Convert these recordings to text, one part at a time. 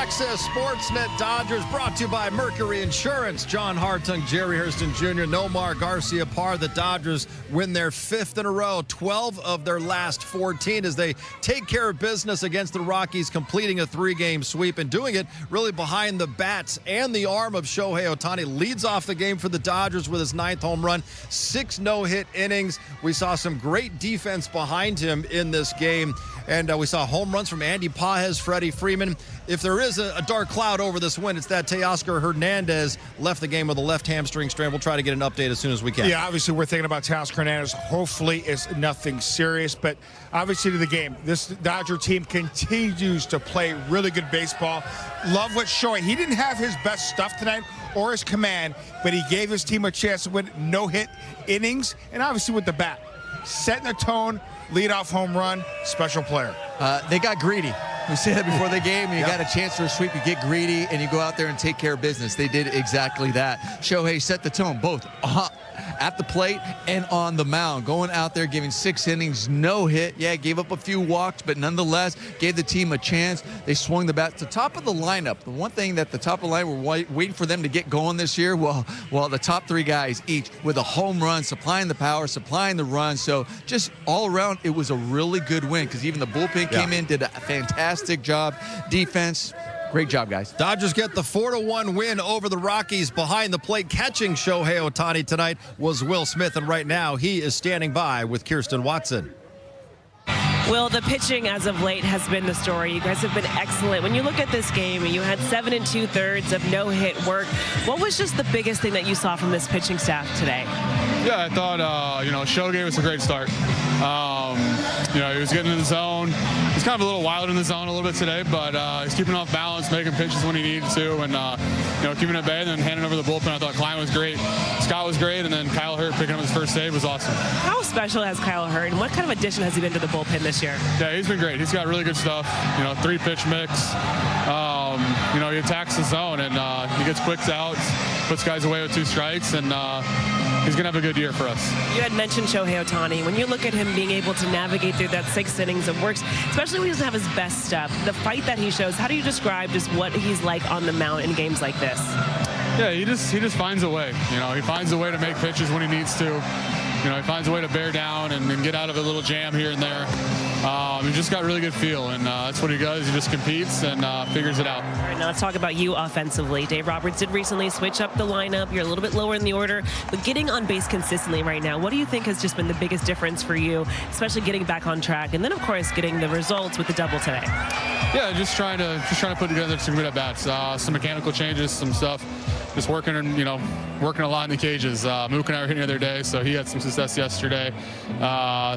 Access Sportsnet Dodgers, brought to you by Mercury Insurance. John Hartung, Jerry Hurston Jr., Nomar Garcia Parr. The Dodgers win their 5th in a row, 12 of their last 14, as they take care of business against the Rockies, completing a 3-game sweep and doing it really behind the bats and the arm of Shohei Ohtani. Leads off the game for the Dodgers with his 9th home run, 6 no-hit innings. We saw some great defense behind him in this game, and we saw home runs from Andy Pages, Freddie Freeman. If there is a dark cloud over this win, it's that Teoscar Hernandez left the game with a left hamstring strain. We'll try to get an update as soon as we can. Yeah, obviously we're thinking about Teoscar Hernandez. Hopefully it's nothing serious, but obviously to the game, this Dodger team continues to play really good baseball. Love what Shohei, he didn't have his best stuff tonight or his command, but he gave his team a chance to win no-hit innings, and obviously with the bat, setting the tone, leadoff home run, special player. They got greedy. We say that before the game, and you got a chance for a sweep, you get greedy, and you go out there and take care of business. They did exactly that. Shohei set the tone, both at the plate and on the mound. Going out there, giving 6 innings, no hit. Yeah, gave up a few walks, but nonetheless, gave the team a chance. They swung the bat to the top of the lineup. The one thing that the top of the line, we're waiting for them to get going this year, well, the top 3 guys each with a home run, supplying the power, supplying the run. So just all around, it was a really good win, because even the bullpen came in, did a fantastic job. Defense, great job, guys. Dodgers get the 4-1 win over the Rockies. Behind the plate, catching Shohei Ohtani tonight was Will Smith, and right now he is standing by with Kirsten Watson. Will, the pitching as of late has been the story. You guys have been excellent. When you look at this game, you had 7 2/3 of no-hit work. What was just the biggest thing that you saw from this pitching staff today? Yeah, I thought, Show gave us a great start. He was getting in the zone. He's kind of a little wild in the zone a little bit today, but he's keeping off balance, making pitches when he needed to, and, keeping it at bay, and then handing over the bullpen. I thought Klein was great. Scott was great, and then Kyle Hurt picking up his first save was awesome. How special has Kyle Hurt, and what kind of addition has he been to the bullpen this year? Yeah, he's been great. He's got really good stuff. 3-pitch mix. He attacks the zone, and he gets quicks out, puts guys away with 2 strikes, and he's going to have a good year for us. You had mentioned Shohei Ohtani. When you look at him being able to navigate through that 6 innings of works, especially when he doesn't have his best stuff, the fight that he shows, how do you describe just what he's like on the mound in games like this? Yeah, he just finds a way. He finds a way to make pitches when he needs to. He finds a way to bear down and get out of a little jam here and there. He just got really good feel, and that's what he does. He just competes and figures it out. All right, now let's talk about you offensively. Dave Roberts did recently switch up the lineup. You're a little bit lower in the order, but getting on base consistently right now, what do you think has just been the biggest difference for you, especially getting back on track, and then, of course, getting the results with the double today? Yeah, just trying to put together some good at-bats, some mechanical changes, some stuff. Just working a lot in the cages. Mook and I were hitting the other day, so he had some success yesterday.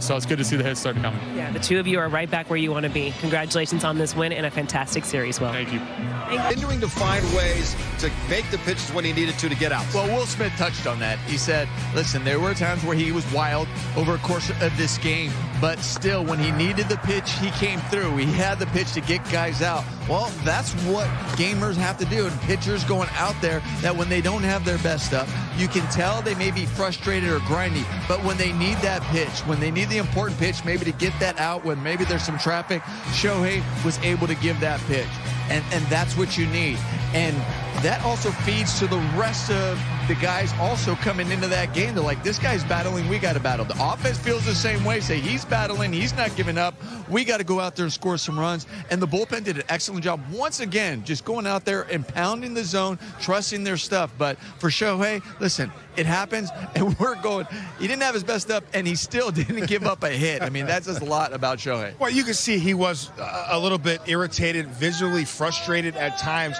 So it's good to see the hits start coming. Yeah, the 2 of you are right back where you want to be. Congratulations on this win and a fantastic series, Will. Thank you. Continuing to find ways to make the pitches when he needed to get out. Well, Will Smith touched on that. He said, listen, there were times where he was wild over the course of this game, but still, when he needed the pitch, he came through. He had the pitch to get guys out. Well, that's what gamers have to do, and pitchers going out there, that when they don't have their best stuff, you can tell they may be frustrated or grindy, but when they need that pitch, when they need the important pitch, maybe to get that out, when maybe there's some traffic, Shohei was able to give that pitch. And that's what you need. And that also feeds to the rest of the guys also coming into that game. They're like, this guy's battling, we got to battle. The offense feels the same way. Say, he's battling, he's not giving up. We got to go out there and score some runs. And the bullpen did an excellent job once again, just going out there and pounding the zone, trusting their stuff. But for Shohei, listen, it happens, and we're going. He didn't have his best stuff, and he still didn't give up a hit. I mean, that says a lot about Shohei. Well, you can see he was a little bit irritated, visually frustrated at times.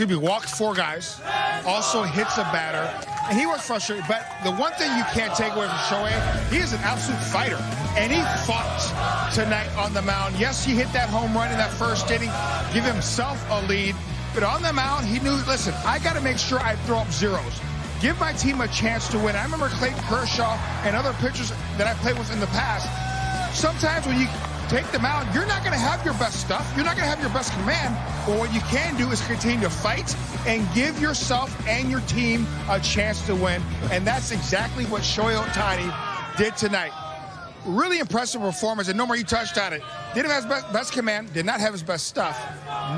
Walked 4 guys, also hits a batter, and he was frustrated. But the one thing you can't take away from Shohei, he is an absolute fighter, and he fought tonight on the mound. Yes, he hit that home run in that first inning, give himself a lead, but on the mound, he knew, listen, I got to make sure I throw up zeros. Give my team a chance to win. I remember Clayton Kershaw and other pitchers that I played with in the past. Sometimes when you take them out, you're not going to have your best stuff. You're not going to have your best command. But what you can do is continue to fight and give yourself and your team a chance to win. And that's exactly what Shohei Ohtani did tonight. Really impressive performance. And Nomar, you touched on it. Didn't have his best command, did not have his best stuff.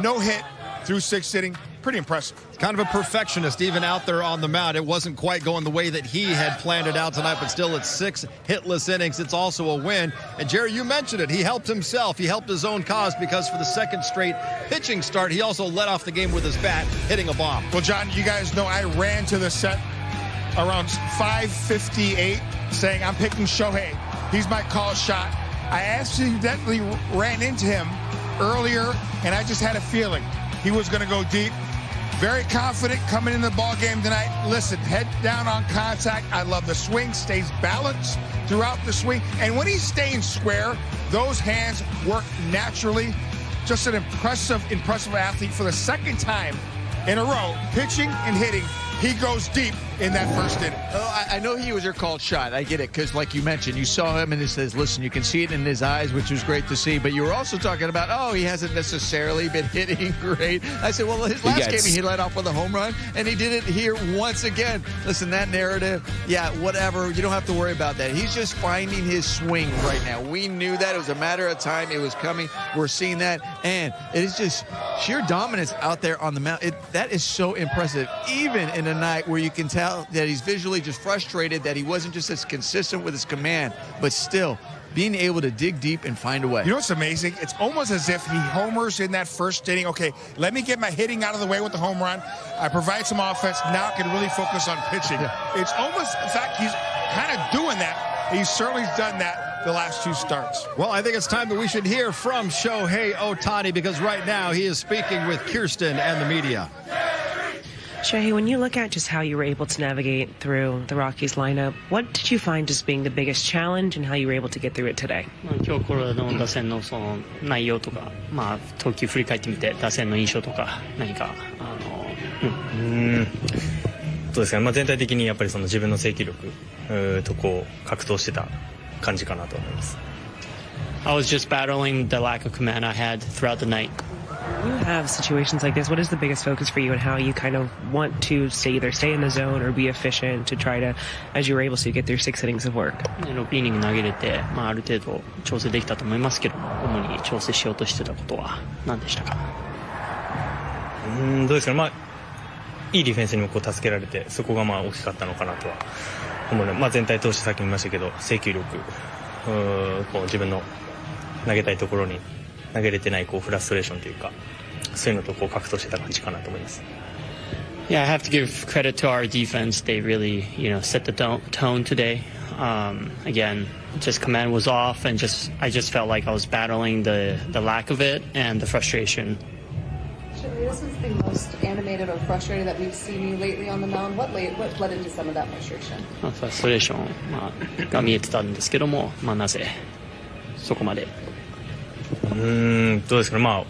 no hit through 6th inning. Pretty impressive. Kind of a perfectionist even out there on the mound. It wasn't quite going the way that he had planned it out tonight, but still it's 6 hitless innings. It's also a win. And Jerry, you mentioned it. He helped himself. He helped his own cause because for the second straight pitching start, he also led off the game with his bat, hitting a bomb. Well, John, you guys know I ran to the set around 5:58 saying I'm picking Shohei. He's my call shot. I accidentally ran into him earlier, and I just had a feeling he was going to go deep. Very confident coming in the ball game tonight. Listen, head down on contact. I love the swing, stays balanced throughout the swing. And when he's staying square, those hands work naturally. Just an impressive athlete for the second time in a row, pitching and hitting. He goes deep in that first inning. Oh, I know he was your called shot. I get it, because like you mentioned, you saw him and it says, listen, you can see it in his eyes, which was great to see. But you were also talking about, oh, he hasn't necessarily been hitting great. I said, well, his last game he led off with a home run, and he did it here once again. Listen, that narrative, yeah, whatever. You don't have to worry about that. He's just finding his swing right now. We knew that. It was a matter of time. It was coming. We're seeing that. And it is just sheer dominance out there on the mound. That is so impressive, even in a night where you can tell that he's visually just frustrated that he wasn't just as consistent with his command, but still being able to dig deep and find a way. You know what's amazing? It's almost as if he homers in that first inning. Okay, let me get my hitting out of the way with the home run. I provide some offense. Now I can really focus on pitching. It's almost, in fact, he's kind of doing that. He certainly has done that the last 2 starts. Well, I think it's time that we should hear from Shohei Ohtani, because right now he is speaking with Kirsten and the media. Shohei, when you look at just how you were able to navigate through the Rockies lineup, what did you find as being the biggest challenge and how you were able to get through it today? 今日これの打線のその内容とか、投球振り返ってみて打線の印象とか何かそうですね。全体的にやっぱりその自分の制球力とこう格闘してた感じかなと思います。I was just battling the lack of command I had throughout the night. You have situations like this. What is the biggest focus for you and how you kind of want to either stay in the zone or be efficient to try to, as you were able to, get through 6 innings of work? 6イニング投げれて、ある程度調整できたと思いますけど、主に調整しようとしてたことは何でしたか？どうですかね。いいディフェンスにもこう助けられて、そこが大きかったのかなとは思うので、全体通してさっきも言いましたけど、制球力、こう自分の投げたいところに投げれてないこうフラストレーションというか、そういうのとこう格闘してた感じかなと思います。Yeah, I have to give credit to our defense. They really, set the tone today. Again, just command was off, and I just felt like I was battling the lack of it and the frustration. This is the most animated or frustrated that we've seen you lately on the mound. What led into some of that frustration? フラストレーションが見えてたんですけども、なぜそこまで。どうですかね。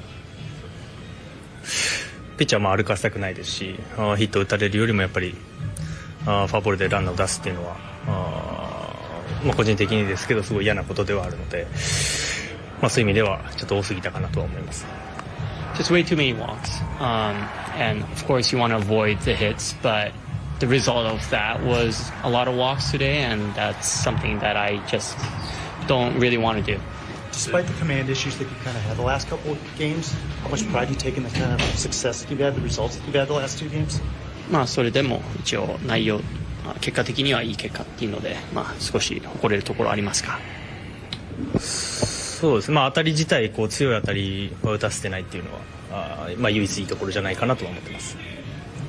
ピッチャーは歩かせたくないですし、ヒットを打たれるよりもやっぱりフォアボールでランナーを出すっていうのは個人的にですけどすごい嫌なことではあるので、そういう意味ではちょっと多すぎたかなとは思います。Just way too many walks, and of course you want to avoid the hits, but the result of that was a lot of walks today, and that's something that I just don't really want to do. Despite the command issues that you've kind of had the last couple of games, how much pride do you take in the kind of success that you've had, the results that you've had the last 2 games? それでも一応内容、結果的にはいい結果っていうので、少し誇れるところありますか？そうですね。当たり自体こう強い当たりは打たせてないっていうのは唯一いいところじゃないかなとは思ってます。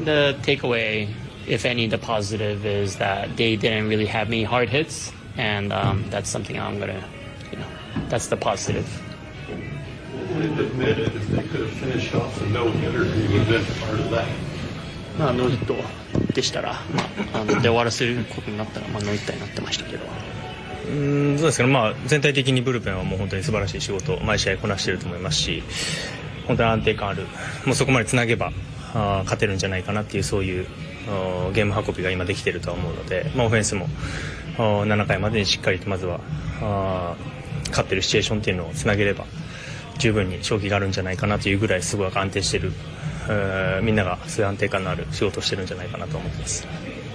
The takeaway, if any, the positive is that they didn't really have many hard hits, and that's something I'm gonna.That's the positive. Would admit it if they could have finished off a no-hitter, he would have been part of that. ノーヒットでしたら、で終わらせることになったら、ノーヒットになってましたけど。そうですけど、全体的にブルペンはもう本当に素晴らしい仕事を毎試合こなしていると思いますし、本当に安定感ある、もうそこまでつなげば勝てるんじゃないかなっていうそういうゲーム運びが今できているとは思うので、オフェンスも7回までにしっかりとまずは勝ってるシチュエーションっていうのをつなげれば十分に勝機があるんじゃないかなというぐらいすごい安定している、みんながそういう安定感のある仕事をしてるんじゃないかなと思ってます。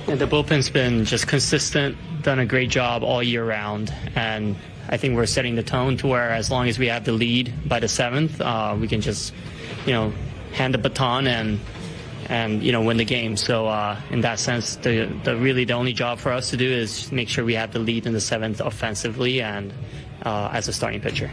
The bullpen's been just consistent, done a great job all year round, and I think we're setting the tone to where as long as we have the lead by the 7th, we can just, hand the baton and win the game. So in that sense, the only job for us to do is make sure we have the lead in the 7th offensively and as a starting pitcher.